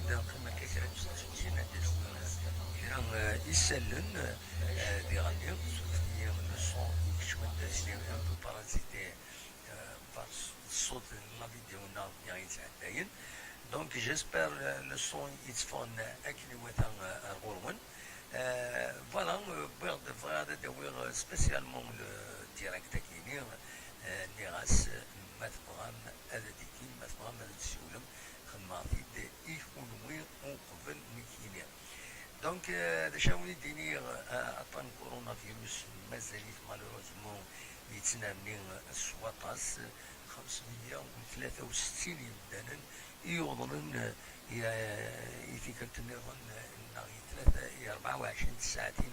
دان كما كثيرا تسجينا كرا يسلن دي غني سوفيا لو سون يكشمت دي ان بو بارازيتي بار الصوت لا فيديو نا يعني يتعداين دونك جيسبر لو سون يتفون اكني وثان الغرون فوالا بغض فغادا داوير سبيسيالمون ديريكت كيني نيغاس ما تبغى هذا ديكي ما تبغى ما تسولم خماطي يكون وين قبل مكيني دونك هذا شاوني ديني عطان كورونا فيروس مازاليت مالوروزمون يتنامني السواطاس 563 يبدانا يوضن يتيكل تنظن ناغي 24 ساعتين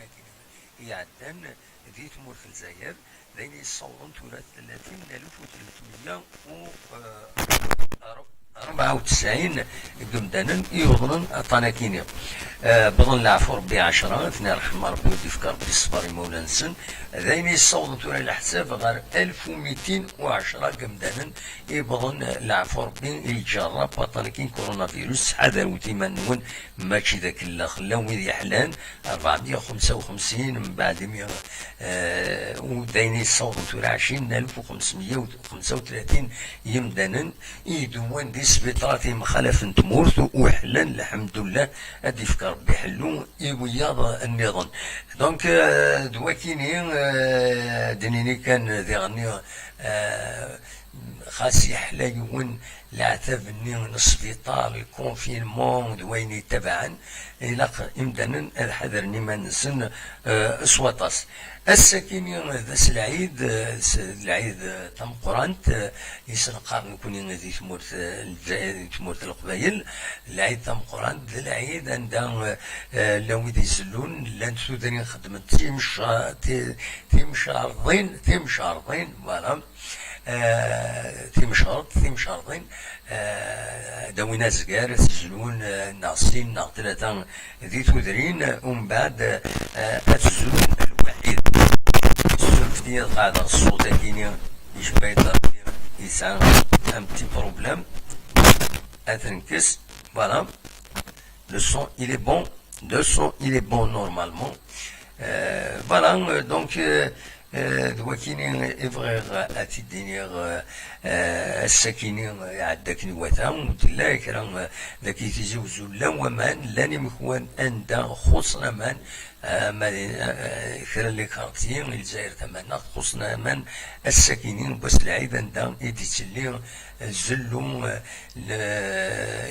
يعدان ذي تمور في الجزائر لين يصورون تورا 30,300 و 94 قمدانا يوضنن طناكيني بظن العفو ربي 10 اثنين رحمة ربي وديفك ربي الصبر مولانسن ذين يصوضن تورا الحساب غير 1210 قمدانا يبظن العفو ربي يجرب طناكين كورونا فيروس هذا وتيمنون ماشي ذاك اللي خلاو ويدي حلان 455 من بعد 100 ودين يصوضن تورا 20,535 يمدانا يدوان دي سبيطرات مخالف تمورث وحلا الحمد لله هادي فكر ربي حلو يوياض النظام دونك دواكيني دنيني كان ذي غني خاص يحلا يون العتاب ني السبيطار الكونفينمون دويني تبعا الى امدانا الحذر نيما نسن اسواطاس الساكنين ذا العيد تم قرانت يسن قارن كوني ذي تمورت الجزائر تمورت القبايل العيد تم قرانت العيد عندها لو يزلون لان سوداني خدمت تيمشارضين فوالا تيمشارضين داوينا زكار تزلون ناقصين ناقتلة ذي تودرين ومن بعد تزلون الوحيد السلفتية قاعدة الصوت كيني يشبه يسعى un petit problème Attenkis, voilà le son il est bon normalement voilà donc دوكيني إفغير أتدينير السكيني عدك نواتا وتلا كرام ذاكي تزوزو لومان لاني مكوان أندا خصنا من كرا اللي كارتين الجزائر تمانا خصنا من السكينين بس العيد أندا يديتلي زلو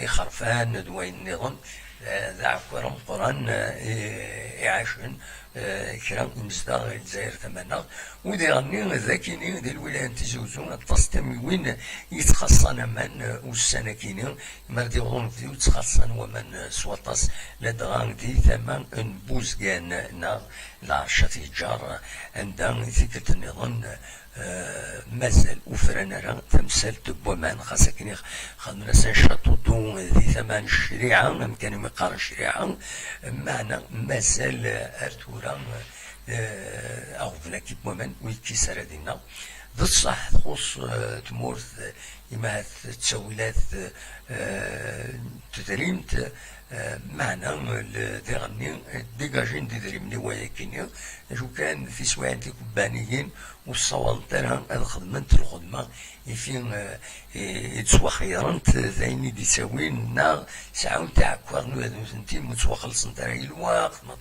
يخرفان دوين النظام ذا كرام قران يعيشون كرام مصداق الجزائر تمانا ودي غني ذاكيني ديال الولايات تزوزون التصتميوين يتخصصن من والسناكيني مردي غونفي وتخصصن ومن سواطاس لدغان دي ثمان بوزكان نا لا شتيجار عندها ذيك النظام مازال وفرنا راه تمثال بومان خاصكني خدمنا سنشاطو دون ذي ثمان الشريعة مكان مقارن الشريعة معنا مازال ارتورا أغفنا كيب بومان ويكي سردينا ذو الصح تخص تمورث إما تسويلات تدريمت معنا دي غني ديجاجين دي دريمني وياكيني شو كان في سواعد الكبانيين والصوال تاعها الخدمة الخدمة يفين يتسوى خيرانت ذايني دي ساوين نا ساعون تاع كوارنو هذو سنتين متسوى خلصن تاع الوقت ما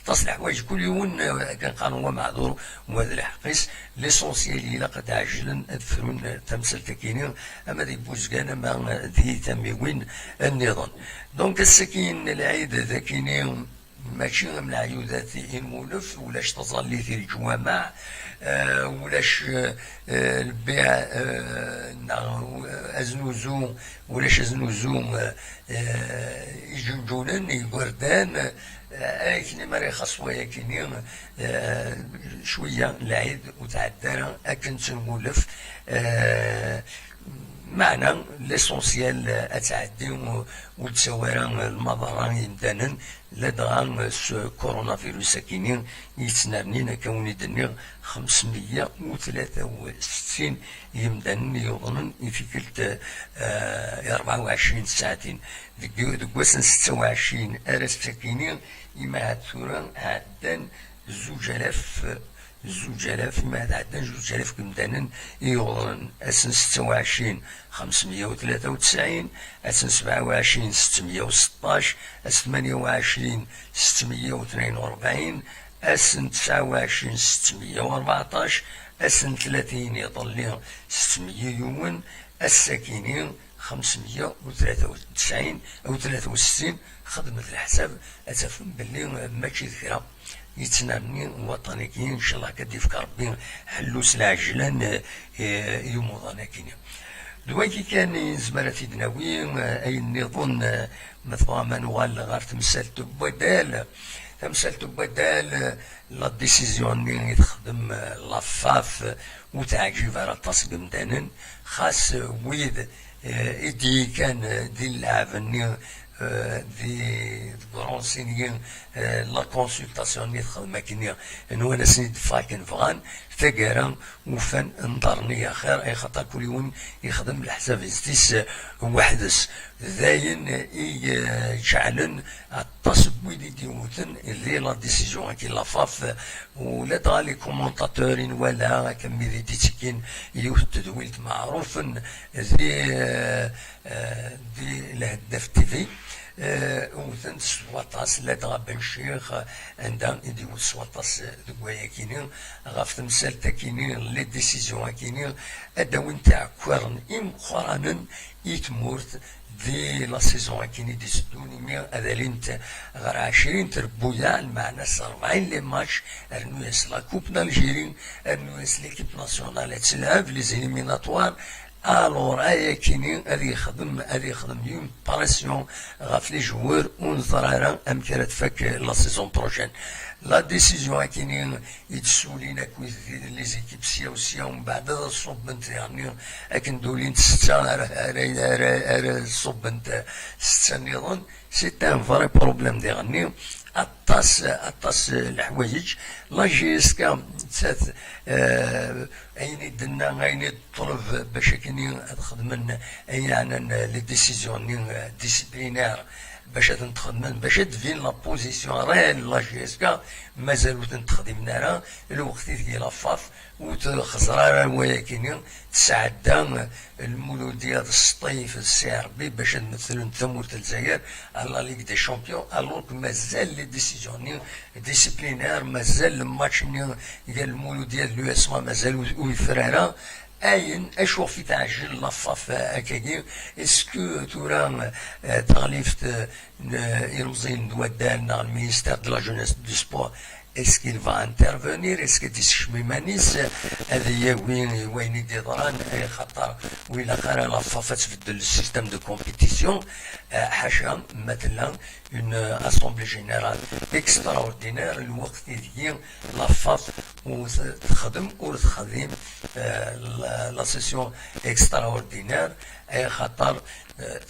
تصل حوايج كل يوم كان قانون معذور وهذا الحقيس ليسونسيال إلا قد عجلا أدفرون تمثل تكيني أما دي بوزكانا ما ذي تميوين النظام دونك السكين العيد ذاكيني ماشي من العيودات المولف ولاش تظلي في الجوامع ولاش البيع ازنوزو ولاش ازنوزو يجنجونن يقردان كني مري خاصويا كني شويه العيد وتعدى اكن تنولف معنا ليسونسيال اتعدي وتساورا المضرة يمدانا لدغا كورونا فيروس كيني يتنرنين كوني دنيا 563 يمدان يظنن يفكلت 24 ساعتين دقوسن 26 ارستكيني يما هاتورا عدن 2000 ما عدن 2000 كمدانا يظنن اسن 26 593 اسن 27 616 اسن 28 642 اسن 29 614 اسن 30 يظل 600 يوما الساكنين 593 او 63 خدمة الحساب اتفهم باللي ماشي ذكرى يتنامني وطنيين ان شاء الله كديف ربي حلوس العجلان يومضانكين دواكي كان زمرتي دناوي اي نظن مثلا ما نغال غير تمثالتو بدال لا ديسيزيون اللي تخدم لافاف وتعجب على التصميم دانن خاص ويد إدي كان دي العافني دي برونسينيين لا كونسلطاسيون اللي تخدم كينيا انو انا سنيد فاكن فغان ثقارا وفن انظرني خير اي خطا كل يوم يخدم الحساب يستيس وحدس ذاين يجعلن التصب ويدي ديوتن اللي لا ديسيجون كي لافاف ولا دغا لي كومونطاتورين ولا كمي دي تيكين اللي تدويلت معروف دي الهداف تيفي وثن سواطاس لا دغا بن شيخ عندها يديو سواطاس دوايا كيني غاف تمثال تاكيني لي ديسيزيون كيني اداوين تاع كورن قرانا يتمورت دي لا سيزون كيني دي سدوني مي ادالينت غير 20 تربويا المعنى 40 لي ماتش ارنويس لا كوب دالجيري ارنويس ليكيب ناسيونال تلعب لي زيليميناتوار الور ايا كيني هذي يخدم يوم باريسيون غاف لي جوار ونظرارا ام كانت فك لا سيزون بروجين لا ديسيزيون كيني يتسولينا كويس لي زيكيب سيا ومن بعد الصوب بنت يعني لكن دولين ستة الصوب بنت ستة نظن سي ان فري بروبليم ديغني أطاس الحوايج لا جيسكا تسات أين دنا أين طلب باش كيني خدمنا أين عنا لي ديسيزيون ديسيبلينير باش تنتخدم باش تفين لا بوزيسيون ريال لا جيسكا مازالو تنتخدمنا راه الوقت ديال لافاف وتخزرا ولكن تسعدا المولود ديال السطيف السي ار بي باش نمثلوا ثمورة الجزائر على ليغ دي شامبيون الوغ مازال لي ديسيزيون ديسيبلينير مازال الماتش ديال المولود ديال اليو اس مازال ويفرارا اين اشوف في تعجل لافاف هكاكي اسكو تورا تغليفت يرمزين دوادالنا المينيستير دو لا جونيس دو سبور est-ce qu'il va intervenir est-ce que تشميمانيس هذا وين يدي ضران خاطر ويلا خير لافافات في السيستم دو كومبيتيسيون حاشا مثلا اون اسامبلي جينيرال اكستراوردينير الوقت ديال لافاف وتخدم وتخدم لا سيسيون اكستراوردينير خاطر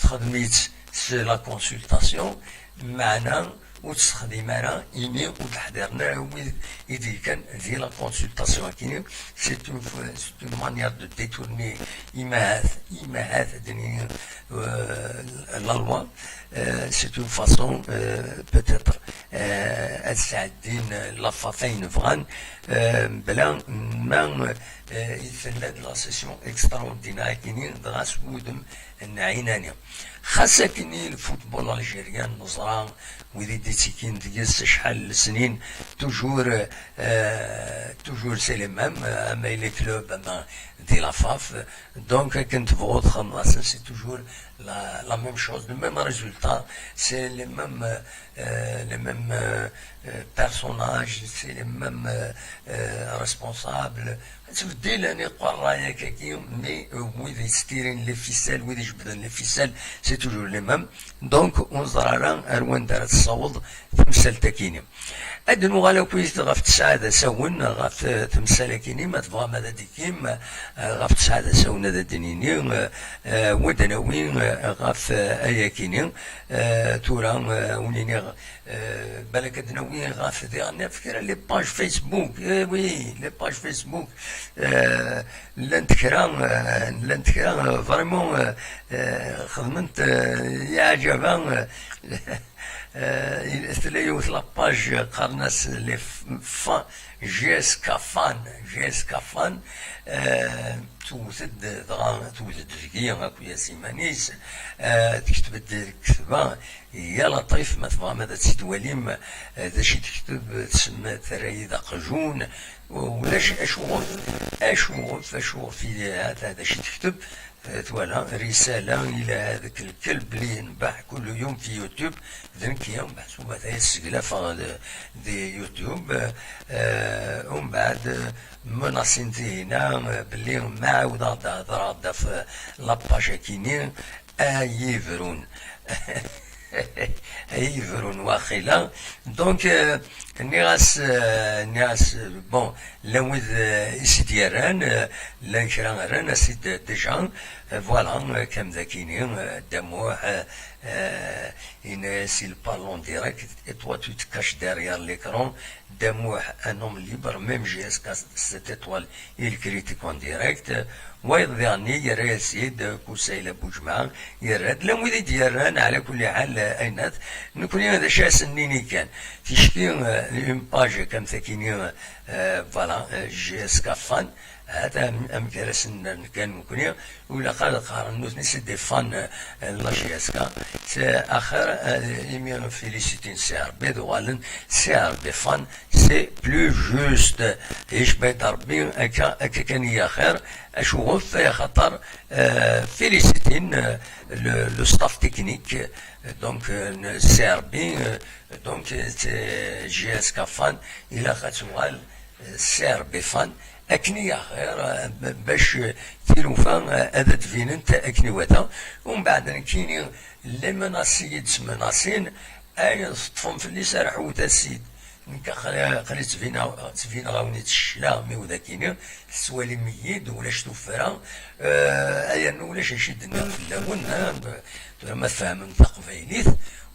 تخدميت سي لا كونسلطاسيون معنا وتستخدم انا ايميل وتحضرنا اذا كان ديال لا كونسلطاسيون كاين سي اون مانيير دو ديتورني ايماهات دنيا لا لوا سي اون فاصون بوتيتر السعدين لافافين فغان بلا ما يفلد لا سيسيون اكستراوردينير كاينين دغاس ودم النعينانيه خاصة كاينين الفوتبول الجيريان نصران ويدي تيكين ديال شحال سنين توجور سي لي ميم اما لي كلوب اما دي لافاف دونك كنت فوت خلاص سي توجور لا ميم شوز لو ميم ريزولتا سي لي ميم بيرسوناج سي لي ميم ريسبونسابل تبدل اني قرايه كاكي مي ويدي يستيرين لي فيسال ويدي يجبدن لي فيسال سي توجور لي ميم دونك ونظر على اروان دارت الصوت تمثال تاكيني أدنو غالا كويس غف تسعة سون غف تمسالكيني ما تبغى ماذا ديكيم غف تسعة سون هذا دنيني ودناوين غف أياكيني تورا ونيني بالك دناوين غف ديالنا فكرة لي باج فيسبوك وي لي باج فيسبوك لانتكرا فريمون خدمت يعجبان تلاقيوث لاباج قرناس لي فان جيسكا فان توثد ذكية هاكو يا سيمانيس تكتب الكتبة يا لطيف ما تبغى ماذا تتواليم ذا شي تكتب تسمى ثرايد قجون ولاش اشوف في هذا شي تكتب توالا رسالة إلى هذاك الكلب اللي ينباع كل يوم في يوتيوب ذنك يوم محسوبة هذه السقلافة دي يوتيوب ومن بعد مناصين هنا باللي ما عاود هضر في لاباج كيني أيفرون يفرون واخيلا دونك ناس بون لوذ اسديران لانشران سيد ديجان فوالا كم ذاكيني دموع s'il parle en direct et toi tu te caches derrière l'écran دموع un homme libre même jusqu'à cette étoile il critique en direct ويضيعني يرى السيد كوسيلة بوجمع يراد لم يدي ديالنا على كل حال اينات نكون هذا شا سنيني كان تشكي اون باج كم ثكيني فوالا جيسكا فان هذا امكرسن كان ممكن ولا قال نوت نسي دي فان لا جيسكا سي اخر يمين فيليسيتين سي اربي دوالن سي اربي فان سي بلو جوست ايش بيضربين اكا كان ياخر اشوف يا خطر فيليسيتين لو ستاف تكنيك دونك سي اربي دونك جيسكا فان الى خاتوال سي اربي فان أكني آخر باش تيلوفان هذا تفيننت أكني وتا ومن بعد كيني لي مناصي مناصين أي تطفن في اللي سرحو تاسيد نكا خلي تفين غاوني تشلا مي وذا كيني سوالي ميد ولاش توفرا أيا ولاش يشدنا في اللون ما فاهم تقبايليت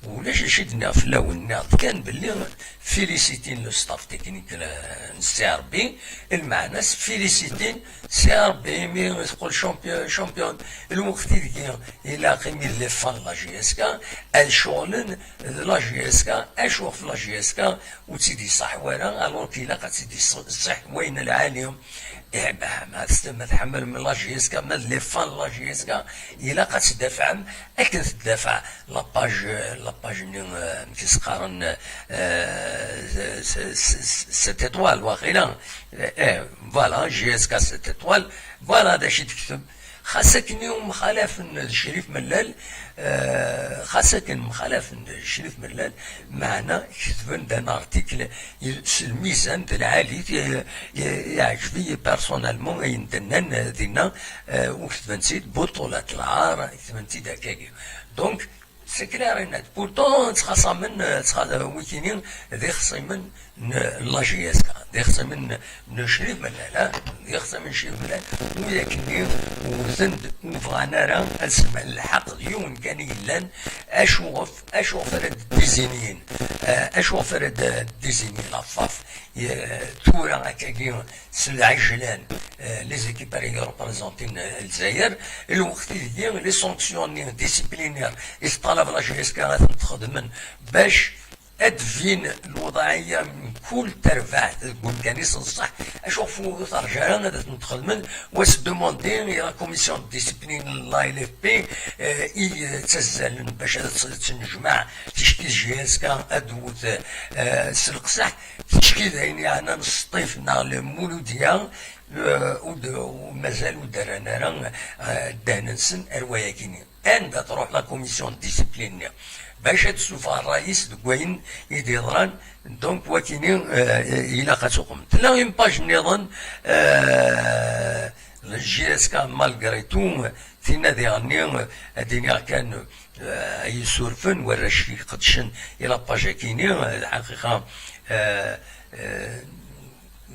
ولاش يشدنا في اللون كان باللي فيليسيتين لو ستاف تكنيك سي ار بي المعنى فيليسيتين سي ار بي مي تقول شامبيون الوقت ديك الى قيمي لي فان لا جي اس كا الشغلن لا جي اس كا اشوف لا جي اس كا وتسيدي صح ورا الوغ كي لا تسيدي صح وين العالم ما تحمل من لا جي اس كا ما لي فان لا جي اس كا الى قد تدافع اكن تدافع لاباج كيسقارن cette étoile واخيلا فوالا جي اس كا cette étoile فوالا هذا شي تكتب خاصك اليوم مخالف الشريف ملال خاصك مخالف الشريف ملال معنا كتبن دان ارتيكل الميزان العالي يعجبني بيرسونالمون اين دنان دينا وكتبن سيد بطولة العار كتبن سيد هكاكي دونك سي كلير نت بورتون تخاصا من ويكينين ذي خصي من لا جي اس كا ذي خصي من شريف ملال ذي خصي من شريف ملال ولكن وزند وفغانا راه اسمع الحق ديون كان يلان اشوف رد ديزينيين اشوف رد ديزيني لافاف تورا هكاكي العجلان لي زيكيب ري ريبريزونتين الجزائر الوقت ديال لي سونكسيون ديسيبلينير يطلب لا جي اس كا تخدم باش ادفين الوضعيه من كل ترفع تقول كان صح اشوفوا رجال هذا نتخدم واش دوموندي الى كوميسيون ديسيبلين لا ال اف بي تسزل باش تنجمع تشكيل جي اس كا ادوت سلق صح تشكيل يعني انا نصطيف نال المولوديه ومازال ودرانا راه دهنسن اروايا كيني ان تروح لا كوميسيون ديسيبلين باش تشوف الرئيس دوين يديران دونك وكيني الى خاتوكم تلا اون باج نظن الجي اس كا مالغري تو فينا ديالني الدنيا كان يسورفن ولا شي قدشن الى باج كيني الحقيقه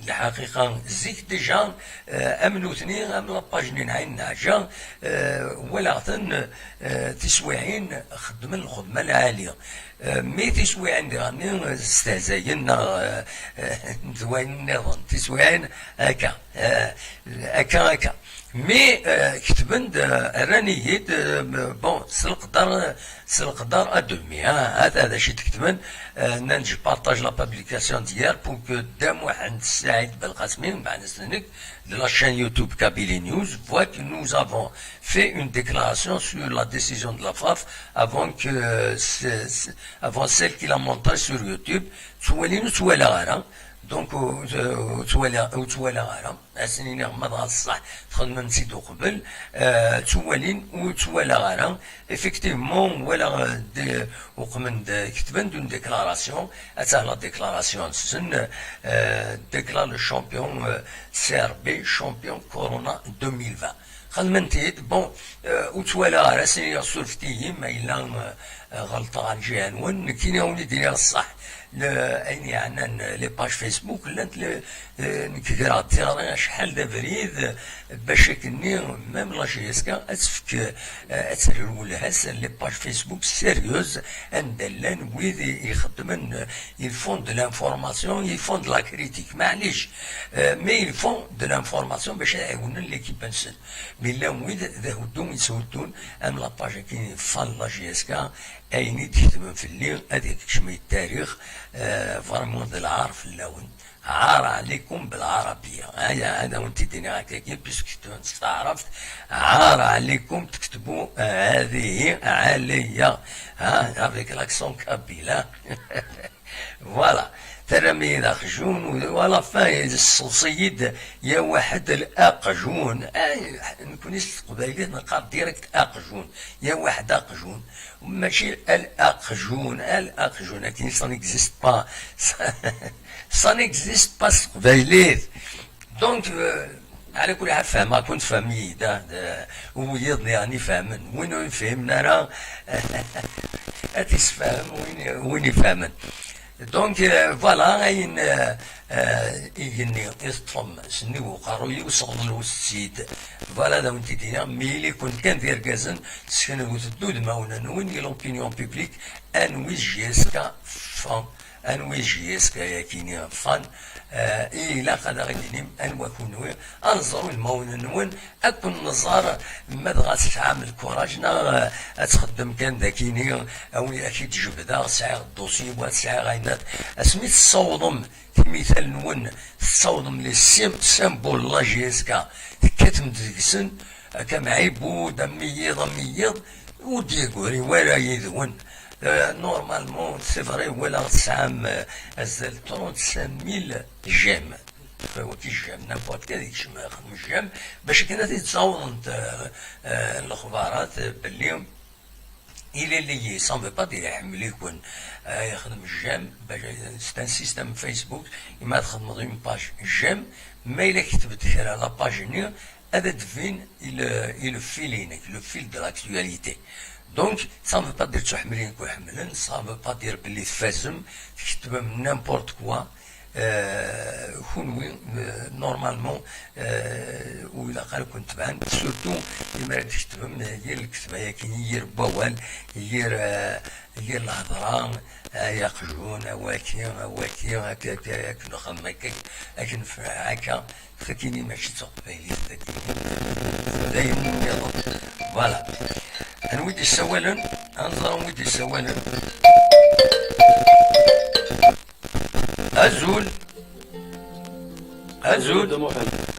الحقيقة زيك ديجا أمنو اثنين أم لاباجنين عين حاجة ولا تسويعين خدم الخدمة العالية مي تسويعين ديالنا استهزاين دوين النظام تسويعين هكا هكا مي كتبند رانيت بون سلقدر ادمي هذا شي تكتبن ننجي بارطاج لا بابليكاسيون ديال بور دام واحد سعيد بالقاسمي مع نسنك de la chaîne YouTube Kabylie News voit que nous avons fait une déclaration sur la décision de la FAF avant celle qu'il a montée sur YouTube. دونك وتوالى غارة أسنين غمض الصح دخلنا نسيتو قبل توالين وتوالى غارة إفكتيفمون ولا وقمن كتبن دون ديكلاراسيون أتاه لا ديكلاراسيون سن ديكلار لو شامبيون سي ار بي شامبيون كورونا 2020 خدمنتيت بون وتوالى غارة سنين سولفتيه ما إلا غلطة عن جهة نون كينا وليدي الصح أين يعني لي باج فيسبوك لانت نكثر تيرا شحال د بريد باش كني ميم لا جيسكا اتفك اترول هسه لي باج فيسبوك سيريوز اندلان ويد يخدمن يفون دو لانفورماسيون يفون دو لا كريتيك معليش مي يفون دو لانفورماسيون باش يعاونن ليكيب نسن مي لا ويد ذهودون يسودون ام لا باج كي فان لا جيسكا أين تكتبن في الليل هذيك تشمي التاريخ فرمون ديال العار في اللون عار عليكم بالعربية هذا وانت ديني هكاك بيسك استعرفت عار عليكم تكتبوا هذه عليا افيك لاكسون كابيلا فوالا ترمي الاقجون ولا فايد الصيد يا واحد الاقجون نكون قبيلات نقال ديريكت اقجون يا واحد اقجون ماشي الاقجون لكن سا نيكزيست با سا نيكزيست با قبيلات دونك على كل حال فاهمة كنت فاهمي دا ويضني يعني فاهمن وين فهمنا راه اتسفهم وين يفهمن دونك فوالا غاين يجني يسطم سني وقارو يوصل له السيد فوالا دا ونتي دينا ميلي كنت كان دير كازن سكنو تدود ماونا نوين لوبينيون بيبليك انوي جيسكا فان انوي جيسكا ياكيني فان إلا قد غدينيم أنوا كونوا أنظروا المون نون أكون نظار ماذا غتعامل كوراجنا تخدم كان داكيني أو أكيد جبدا ساعة الدوسي وساعة غينات أسميت الصوضم مثال نون الصوضم لي سيمبول لا جيسكا كتم ديكسن كم عيبو دميض وديكوري ولا يذون نورمالمون سي فري ولا تسعام ازال 35000 جيم كي جيم نابوت كذيك شما يخدم الجيم باش كنا تتصاوض الاخبارات باللي إلى اللي سان فو با دير يحمل يكون يخدم الجيم باش ستان سيستم فيسبوك إما تخدم اون باج جيم ما إلا كتبت كرا لا باج نير هذا دفين إلى فيلينك لو فيل دو لاكتواليتي دونك سا مو با دير تحملين كوحملن سا مو با دير بلي تفازم تكتب من نامبورت كوا كونوي نورمالمون وإلا قال كنت تبعن سورتو لما تكتب من هي الكتبة ياكين يير بوال يير الهضرة يقجون أواكي هكا نخدم هكاك لكن هكا فكيني ماشي تقبيلي دايما يضرب فوالا نويدي السوالن انظر نويدي السوالن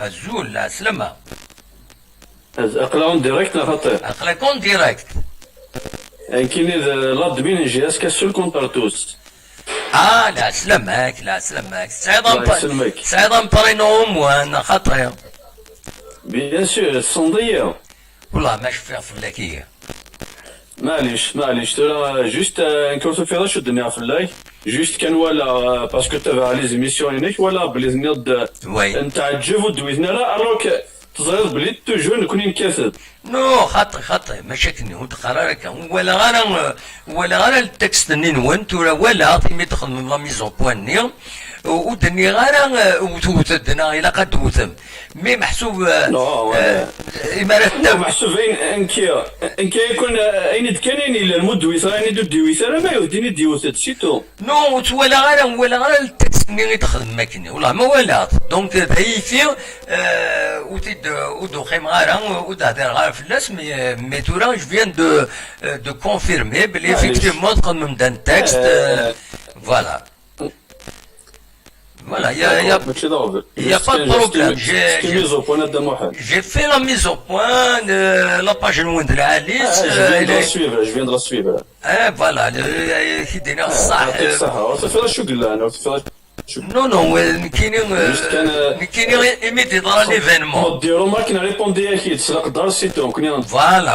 أزول لا سلامة أقلعون ديريكت لا خاطر أقلعون ديريكت كاين لادمين جي اس كاسول كونترتوس لا سلامك سعيدا برينوم وانا خاطري بيان سور الصندية والله ما شفيها فلاكية معليش ترى جوست نكرتو في راشد الدنيا فلاي جوست كان ولا باسكو تابع لي زيميسيون هناك ولا بلي نض نتاع جيفو دويزنا راه الوغ تزرد بلي توجور نكون نكاسب. نو خاطر مشاكل هو تقرا لك ولا غير التكست نين ولا تيمي تدخل من لا ميزون بوان ني ودني غير وتوتدنا الى قد توتم مي محسوب امارات محسوب انك يكون اين كاين الى المدوي صار اني دوي صار ما يوديني ديوسات سيتو نو ولا غير التكست ني يدخل ماكينه والله ما ولا دونك هي في وتد ودو خيم غير ودهدر غير في الناس مي تورا جو فيان دو كونفيرمي بلي effectivement تقدم من دان تكست فوالا Voilà, il n'y a pas de problème. J'ai fait la mise au point de la page de la Alice. Je viens de la suivre. Voilà, qui donne ça. Non, qui imité dans l'événement. Voilà.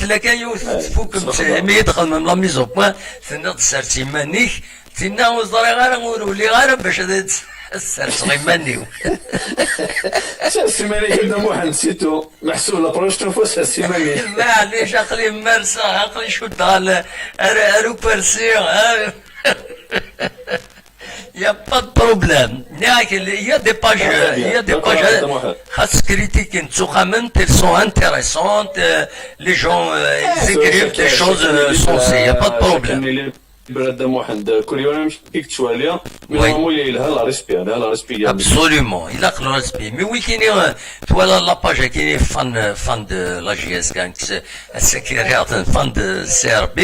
تلاكان يوثفوكم مي يدخل من لا ميز او بوان ثنا تسرتي مانيك تنا وزري غير نقولوا لي غير باش تسرتي ماني سرتي ماني كنا موحد نسيتو محسوب لا بروشن فوا سرتي ماني معليش عقلي ممارسة عقلي شد على ارو بارسي Il n'y a pas de problème. Il y a des pages, critiques, elles sont intéressantes. Les gens ils écrivent des choses sensées. Il n'y a pas de problème. Absolument, il a le respect. Mais oui, toi la page qui est fan de la JSK, fan de CRB,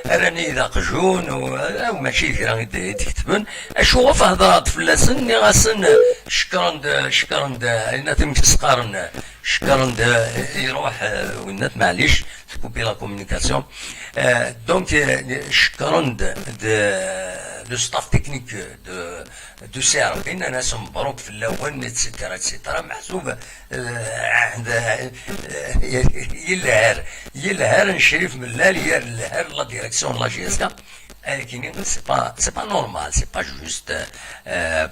راني إذا قجون وماشي في راني تكتبن أشوف هضرات في اللسن غاسن شكرا أين تمكس قارن شكرا يروح ونات معليش تكوبي لا كومونيكاسيون دونك شكرا لو ستاف تكنيك دو CRB ناس مبروك في الاول اتسيتيرا محسوب يلهر نشريف من الليل يلهر لا ديريكسيون لا جي اس كا لكن سي با نورمال سي با جوست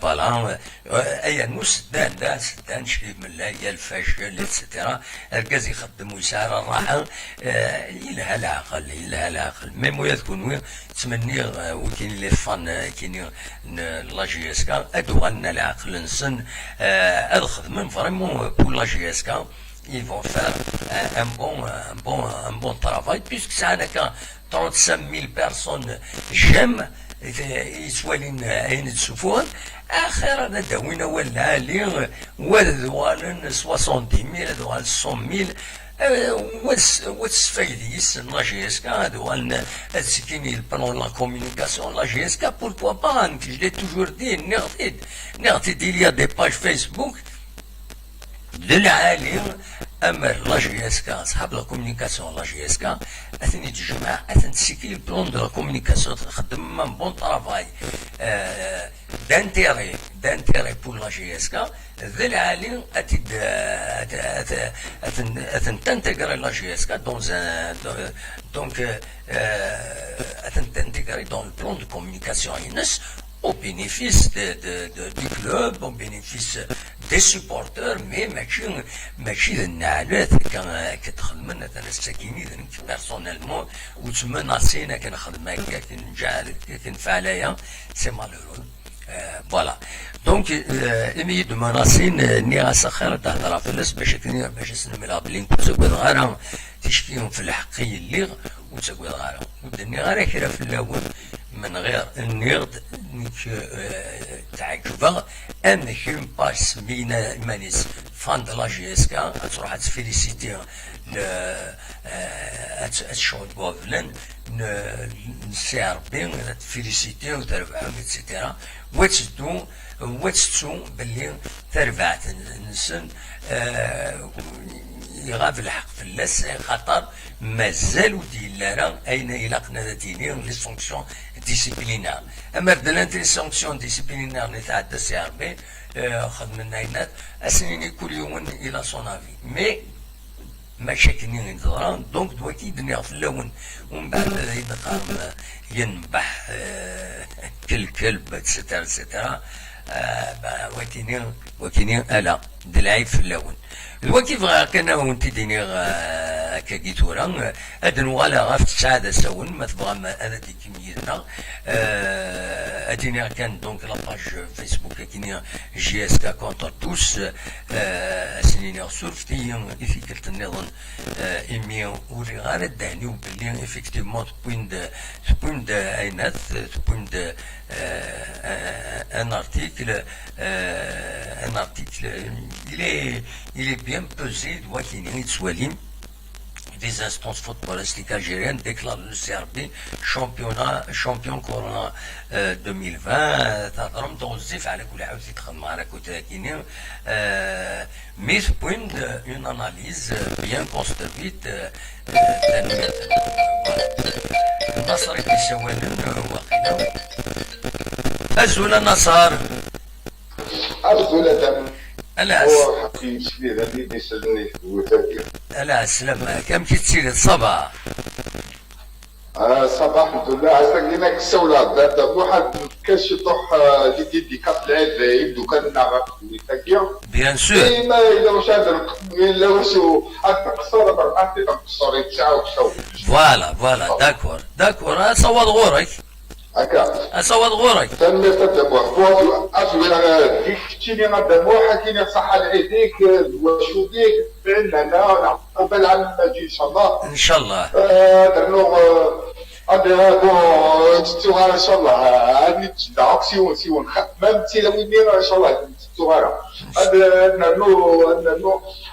فوالا اي نوس سدان شريف من الليل يا الفاشل اتسيتيرا الكاز يخدم ويسار الراحه يلها العقل ميم يكون تمني وكاين لي فان كاين لا جي اس كا ادو عندنا العقل نسن الخدمه فريمون بور لا جي اس كا ils vont faire un bon travail puisque ça n'a qu'à 35 000 personnes j'aime يسوالين عين تشوفون اخر انا داوينا ولا لي ودوال 70 000 دوال 100 000 وتسفايديس لا جي اس كا دوال تسكيني البلان لا كومونيكاسيون لا جي اس كا بوركوا با je l'ai toujours dit نغتي il y a des pages Facebook للعالم امر لا جي اس كا صحاب لا كومونيكاسيون لا جي اس كا اثني تجمع اثن تسيكي البلون دو لا كومونيكاسيون تخدم من بون طرافاي دانتيري بور لا جي اس كا ذا العالم اثن تنتقري لا جي اس كا دونك اثن تنتقري دون البلون دو كومونيكاسيون ينس au bénéfice du club, au bénéfice des supporters, mais ماشي النعلات كتخدم انا الساكيني بيرسونيلمون وتمناسينا كنخدم هكا كنفعل ليا سي مالورو فوالا دونك امي دو مناسين نياس خير تهضر في الناس باش نسلم بلي نكون غير تشكيهم في الحقي اللي وتقول غير ودني غير كرا في الاول من غير النيرد تعجبها انك باش سمينا مانيس فان دو لا جي اس كا تروح تفيليسيتي تشوت بوفلن سي ار بي تفيليسيتي وترفعهم اتسيتيرا وتستو باللي ترفعت النسن يغاف الحق في اللاس خاطر مازال وديلانا اين يلاقنا دينير لي سونكسيون ديسيبلينار اما بدلانت لي سونكسيون ديسيبلينار اللي تعدى سي ار بي خدمنا عينات اسنيني كل يوم الى سون افي مي مشاكلني نظران دونك دوكي دنيا في اللون ومن بعد يدقام ينبح كل كلب اتسيتيرا وكيني الا دلعيب في اللون الوكيف كان وانت ديني كاكيتورا هاد نوغالا غاف السعاده ساون ما تبغى انا دي كميتنا اديني كان دونك لاباج فيسبوك كيني جي اس كا كونتر توس سنين سورفتي افيكلت النظام ايمي وري غير الدهني وبلي افيكتيفمون تبوين دا اينات تبوين دا un article, il est bien pesé, doit qu'il y ait des instances footballistiques algériennes déclarent le CRB champion Corona 2020 تضرب توظيف على كل عاود يتخدم على كوتاكيني mais point une analyse bien construite النصر كيسوان واقيلا أزول نصر أزول ألا هو حقي شبيه هذه يسلني وتاكل ألا السلام كم كتسير الصباح صباح الحمد لله عساكينك السولاد هذا واحد كاش يطوح دي كاس العيد يبدو كان نعرف تاكيا بيان سور ما إلا واش هذا إلا واش قصور بربعتي قصور يتسعة وكسو فوالا داكور صوت غورك هكا صوت غورك تنمي تدموح أجل ديك تشيني غدموح حكيني صحة لعيديك وشو ديك فعلا قبل عام المجي إن شاء الله إن شاء الله درنو هذا تستوغارا إن شاء الله هذه تدعوك سيون مام تيلاويني إن شاء الله تستوغارا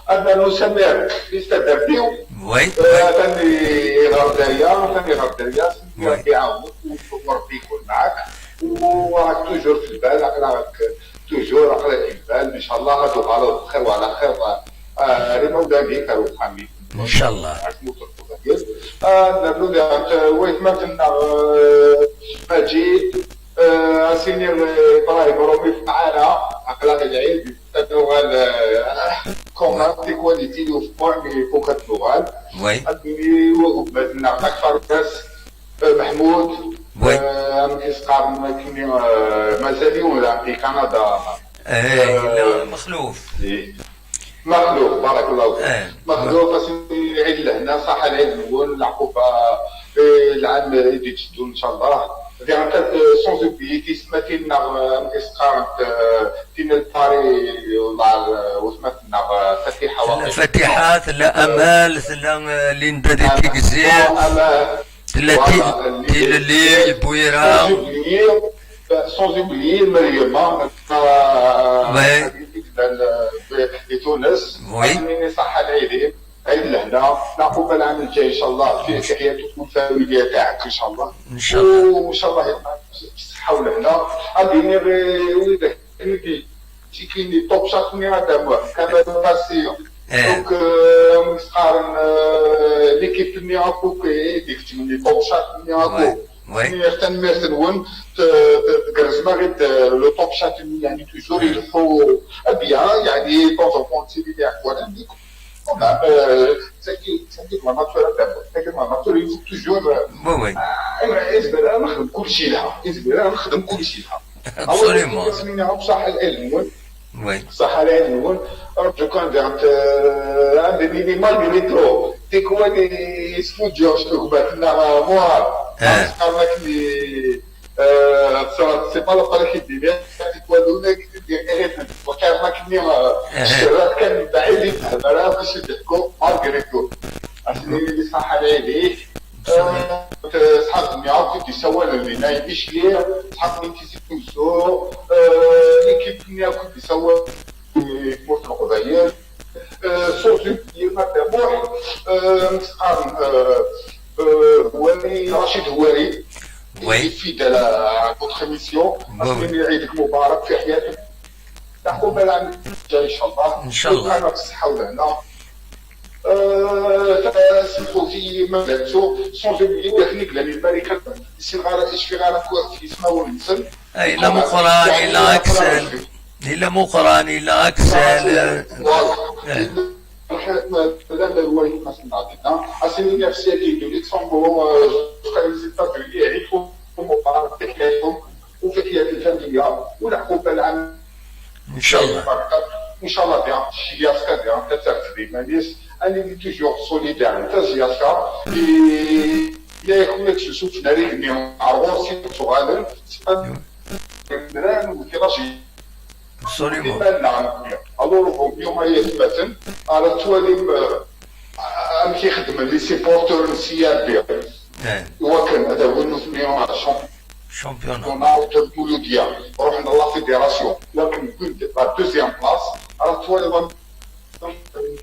هذا نو سمير يستدرديو وي ثاني غردايا كيعاون وربي يكون معاك وراك توجور في البال راك توجور راك في البال ان شاء الله غادو على خير وعلى خير ريمودا ديك روحاني ان شاء الله ويت ما كنا مجيد سيني ابراهيم رومي معانا عقلاق العيد تنوغال كومات دي كواليتي لو سبور مي فوق النوغال وي وبدنا اكثر ناس محمود كيسقار كيني مازال ولا في كندا لا مخلوف مخلوف بارك الله فيك مخلوف عيد لهنا صح العيد الاول العقوبه العام اللي تجدو ان شاء الله سونز اوبليي كيسماتينا كيسقار تينا الباري وسماتنا فتيحات لا امال لا ليندا دي تيكزير التي اللي البويرة سونز اوبليي مريم في تونس عايزين صح العيدين عيد لهنا نعقوب العام الجاي ان شاء الله في تحياتكم الفاميليه تاعك ان شاء الله ان شاء الله وان شاء الله بالصحه ولهنا غادي وليدك كاين توب شات مي هذا كما باسيون دونك مسقارن ليكيب مي اكو ديك تمني توب شات مي اكو ميرتن ون تقرزنا غير لو توب شات يعني توجور يلفو بيان يعني طون كونتي اللي احوال تسكي ما ناتور يفو توجور وي إزبر نخدم كلشي لها نخدم كلشي لها ابسوليمون سمينا بصح العلم وي صح العلم رجو كان درت عندي مينيمال دي مترو تيكواني يسفوجو شنو باتنا موار قالك لي سي با لا طريق الدنيا تيكوانونا وكان ماكني الشراك كان بعيد الهضره باش يضحكوا مارغريتو عشان اللي صح عليه صحاب ميعاد يسوى لنا يمشي ليه صحاب من كيسيبوزو ليكيب نيا كنت يسوى بورت القضايا صوت ما تبوح مسقام هواري رشيد هواري فيدال على كونتر ميسيون عشان عيدك مبارك في حياتك تحكم العام الجاي ان شاء الله ان شاء الله انا بالصحه ولهنا سيمفوزي مباتو سونز اوبليي تكنيك لان الملكه الصغار اشفغار في اسمه ونسل الا مقران الا اكسل الا مقران الا اكسل هذا هو المسألة عندنا أصلي نفسي كيدو ليكسمبور فكرة يعرفوا مقارنة حياتهم وفي حياة الفاميليا والعقوبة العامة ان شاء الله. ان شاء الله بيان جياسكا بيان تترتبي ماليس اني توجور سوليدار انت جياسكا يا يكون تشوف ناري نيو عروسي صغار نران وكراشي absolument. الو اليوم يثبتن على تواليم ام كيخدم لي سيبورتور السياد بيه هو كان هذا هو النوثنيون شامبيون تولوديا رحنا لا فيدراسيون لكن كنت لا دوزيام بلاص على تواليم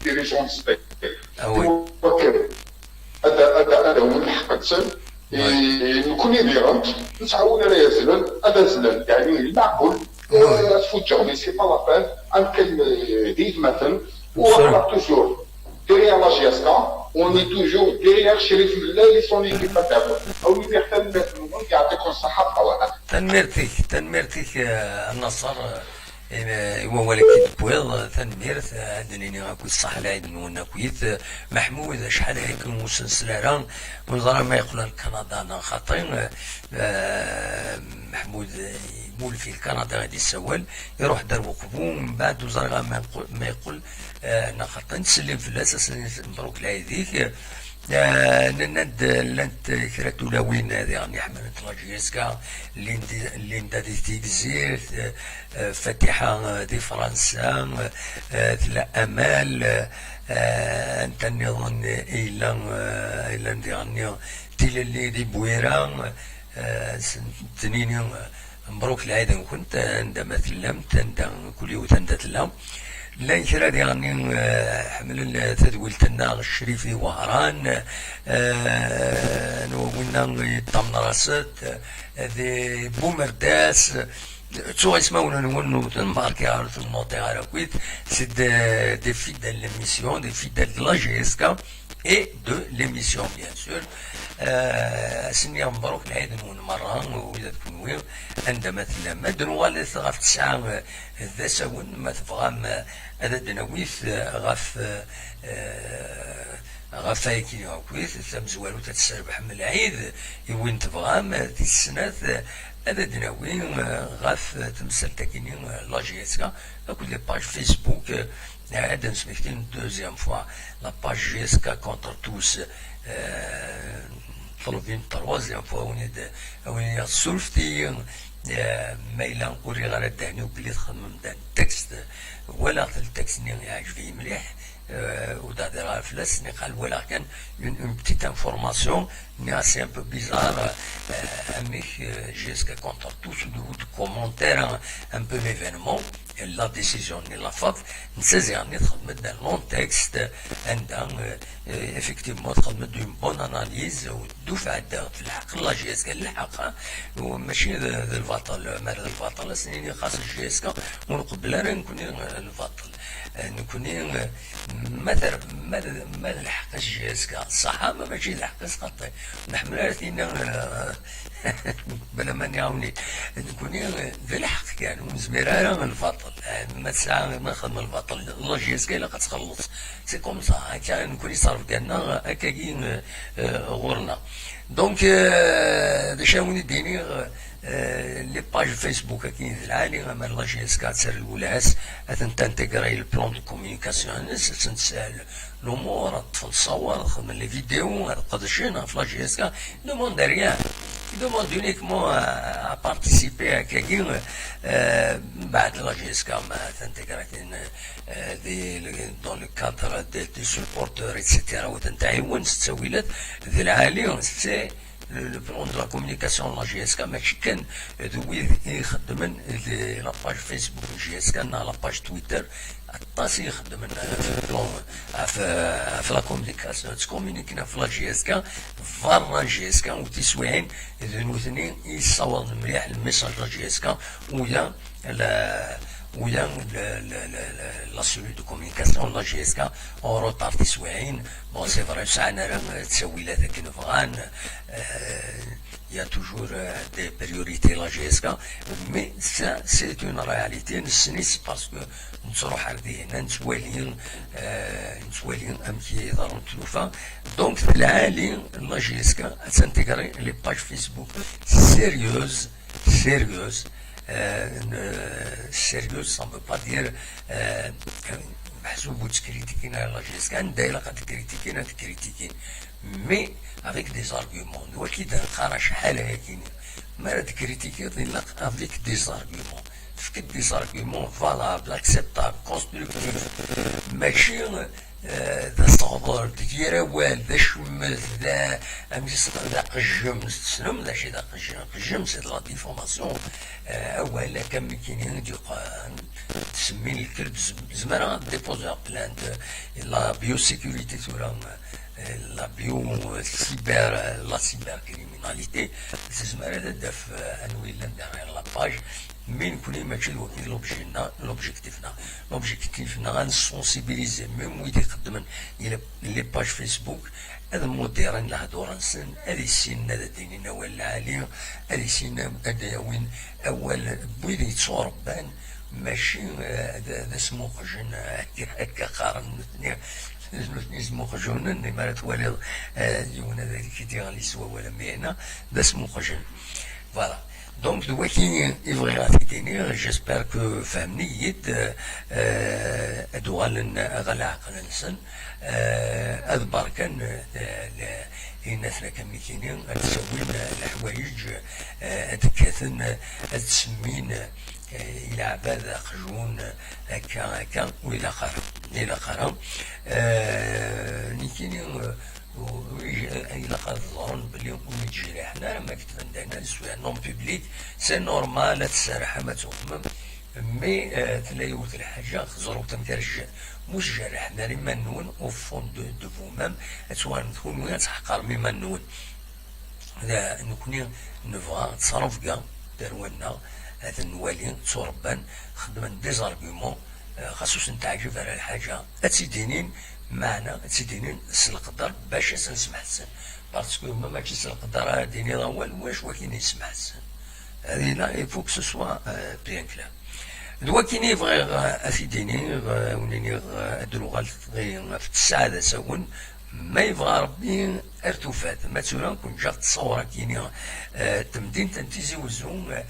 ديريجون ستيك هذا هو الحق نكون يديرن نتعاون على يزلن هذا زلن يعني المعقول تفوتوا مي سي با لا بان ان ديت مثلا وراح توجور derrière la GSK, on est toujours derrière Chérif Milla et son équipe à table. أو يحتاج يعطيكم الصحة طبعا. تنميرتك النصر ولكن بويض تنميرت عندنا غاكو الصح العيد من كويت محمود شحال هيك مسلسلان ونظرا ما يقول كندا خاطرين محمود يقول في كندا غادي يسول يروح دار وقفو من بعد وزرغا ما يقول انا خاطر نسلم في الاساس مبروك العيديك نند لانت كرات ولاوين هذه يعني حملت لاجيسكا ليندا دي تيكزير فاتحه دي فرنسا تلا امال انت نظن الى ديالنا تيلي دي بويران تنين مبروك العيد كنت عندما تلمت عند كل يوم تلم لا كرا ديالني حمل تدويلتنا الشريفي وهران نونا طمنراسات ذي بومرداس تو اسمعونا نونو تنماركي على الموطي على كويت سي دي فيدال ليميسيون دي فيدال دو لا جيسكا et de l'émission bien sûr. سني مبروك العيد نون مرة وإذا تكونوا عندما تلمد نوالث غف تسعة ذا سون ما تبغى هذا دنويث غف هيكي هاكويث تمزوالو تتسربح من العيد يوين تبغى تسنات هذا دنوين غف تمثل تكيني لاجيسكا كل لي باج فيسبوك هذا نسميكتين دوزيام فوا لا باج جيسكا كونتر توس طلبين تروازيام فوا وين سولفتي مايلا نقولي غير الدهني وبلي تخدم دان التكست ولا التكست اللي يعجبني مليح ودادرا فلاس قال ولا كان une petite information mais c'est un peu bizarre mais jusqu'à contre tout de commentaires un peu l'événement la décision de la FAF نسازي يعني تخدم دان لون تكست عندها effectivement تخدم دون بون اناليز ودفع في الحق لا جي اس كان الحق وماشي ذا البطل مرض البطل سنين خاص الجي اس كا ونقبل انا نكون البطل نكون ما الحق الجي اس كا الصحابه ماشي الحق سقطي نحمل فينا بلا ما نعاوني نكون ذا الحق كان ومزمير البطل ما تسعى ما خدم البطل الله جيسكا الا كتخلص سي كوم سا هكا نكون يصرف ديالنا هكاكين غورنا دونك دشاوني ديني لي باج فيسبوك كاين العالي ما الله جيسكا تسر الولاس تنتيغري البلان دو كومونيكاسيون تنسال الامور تطفل تصور تخدم لي فيديو قدشينا في لا جيسكا دوموند ريان Il demande uniquement à participer à quelqu'un بعد la GSK dans le cadre des supporters etc. وتنتعاون تسويلات ذي العالي c'est le plan de la communication de la GSK ماشي كان دوي يخدم لا باج فيسبوك GSK لا باج تويتر الطاسي يخدم في لا كومونيكاسيون تكومونيكينا في لا جي اس كا فار جي اس كا وتسويعين المثنين يصور مليح الميساج لا جي اس كا ويا لا سولي دو كومونيكاسيون لا جي اس كا اون روتار تسويعين بون سي فري ساعنا راه تسويلات كي نبغان il y a toujours des priorités la GSK, mais ça c'est une réalité, c'est parce que nous sommes حردين نتوالين أمكي ضروري تلوفا donc العالي la GSK تنتقري les pages Facebook sérieuses sérieux, ça ne veut pas dire محسوب تكريتيكين على لاجيس كان دايلا قد تكريتيكين مي افيك دي زارغيومون ولكن نقرا شحال هاكين ما تكريتيكي الا افيك دي زارغيومون فيك دي زارغيومون فالابل اكسبتابل كونستركتيف ماشي ذا صغر ديال وال ذا شمس ذا امس ذا قجم تسلم ذا شي ذا قجم سي لا ديفورماسيون اولا كم كاينين تسمي الكرد زمرا ديبوزا بلاند لا بيوسيكوريتي تورا لا بيو سيبر لا سيبر كريميناليتي زمرا داف انويلا داغ لا باج من كل ماشي الوكيل لوبجيكتيفنا غنسونسيبيليزي ميم ويدي يخدمن لي باج فيسبوك هذا موديرن الهضور نسن هذه السن هذا ديننا ولا عالي هذه السن هذا وين اول بويدي يتصوربان ماشي هذا اسمه خجن هكا قارن الاثنين اسمه خجون ما توالي يونا ذلك كيدير لي سوا ولا مهنه هذا اسمه خجن فوالا دونك دلوقتي يبغي غافيتيني جيسبر كو فهمني يد ادوال غلا عقل نسن اذبر كان الناس كان كاينين تسوين الحوايج تكاثن تسمين الى عباد خجون هكا والى اخر كاينين إلا قد ظن بلي ويجري حنا ما كنت عندنا سوا نون بوبليك سي نورمال تسرح ما تخمم مي تلايوت الحاجة خزرو تمكرج مش جرح ناري منون او فون دو فو ميم سواء تكونوا تحقر مي منون هذا نكوني نبغى تصرف كاع دارونا هذا نوالي تصربان خدمن دي زارغيومون خاصوش نتعجب على الحاجة اتسيدينين معنا تيدينين القدر باش نسمح السن باسكو ما ماشي القدر ديني واش وكاين يسمح السن هذه لا يفوك سوا بيان كلام دوا كاين يبغي افيديني ونيني ادلو في السعاده ساون ما يبغى ربي ارتفات ما تسولا كون جات تصور كاين تمدين تنتيزي وزون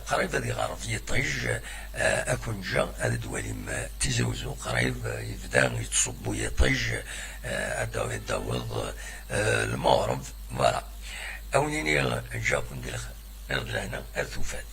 قريب هذه غرف يطيج اكون جا هذا دوالي تيزي وزون قريب يبدا يتصبو يطيج اداو يداوض المغرب فوالا اونيني جاكون ديال الغلانا ارتفات